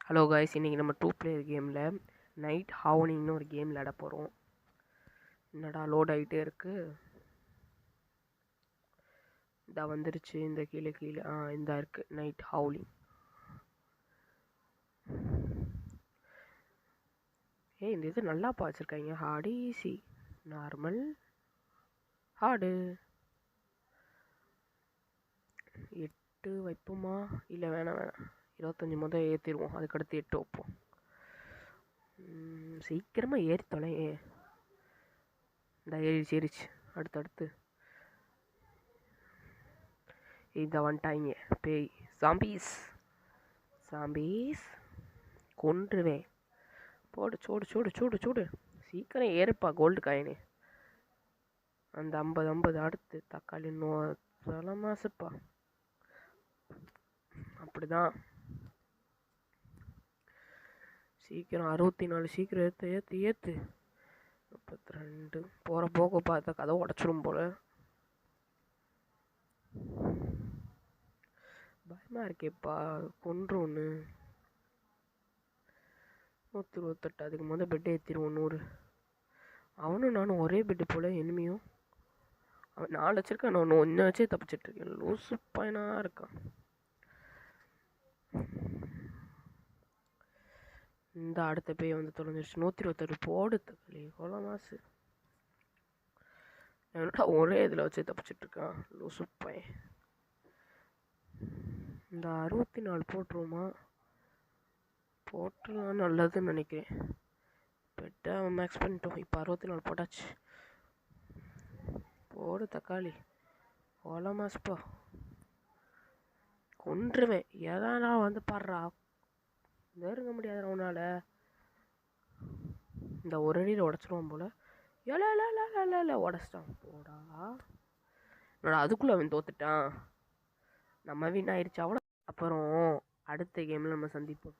Hello guys, இன்றைக்கி நம்ம 2 player கேமில் நைட் ஹவுலிங்னு ஒரு கேம் விளையாட போகிறோம். என்னடா லோட் ஆகிட்டே இருக்குது. இந்தா வந்துருச்சு. இந்த கீழே இந்த இருக்குது நைட் ஹவுலிங். இந்த இது நல்லா பாய்ச்சிருக்காங்க. Hard, easy, normal, hard. 8 வைப்போமா? இல்லை வேணாம் 25 முதல் ஏற்றிடுவோம். அதுக்கடுத்து 8 வைப்போம். சீக்கிரமாக ஏறி தொலையே. இந்த ஏறிச்சு. அடுத்தடுத்து இதை வந்துட்டாங்க பேய். சாம்பீஸ் கொன்றுவேன். போடு சூடு சூடு சூடு சூடு. சீக்கிரம் ஏறுப்பா கோல்டு காயினு. அந்த 50 அடுத்து தக்காளி சொல்ல மாசுப்பா. அப்படிதான். சீக்கிரம் 64. சீக்கிரம் ஏற்று ஏற்று ஏற்று. 32. போகிற போக பார்த்தா கதை உடச்சிரும் போல. பயமா இருக்கேப்பா. கொன்று ஒன்று 128. அதுக்கு முதல் பெட்டு ஏற்றிடுவோம் 100. அவனும் நானும் ஒரே பெட்டு போல். எனிமையும் அவன் 4 வச்சிருக்கான். நான் 1 வச்சே தப்பிச்சிட்ருக்கேன். லூசு பையனாக இருக்கான். இந்த அடுத்த பேய் வந்து தொலைஞ்சிருச்சு. 128 போடு தக்காளி. கொலை மாசு. என்னடா ஒரே இதில் வச்சு தப்பிச்சிட்ருக்கான் லூசு பையன். இந்த 64 போட்டுருவோமா? போட்டுலாம் நல்லதுன்னு நினைக்கிறேன். பெட்டை மேக்ஸ் பண்ணிட்டோம். இப்போ 64 போட்டாச்சு. போடு தக்காளி. கொலை மாசுப்பா. கொன்றுவேன். எதானா வந்து பாடுறா. நெருங்க முடியாத அவனால். இந்த ஒரு அடியில் உடச்சிருவான் போல். இல்லை உடச்சிட்டான். போடா. என்னோட அதுக்குள்ளே அவன் தோத்துட்டான். நம்ம வீணாயிருச்சு. அவ்வளோ. அப்புறம் அடுத்த கேமில் நம்ம சந்திப்போம்.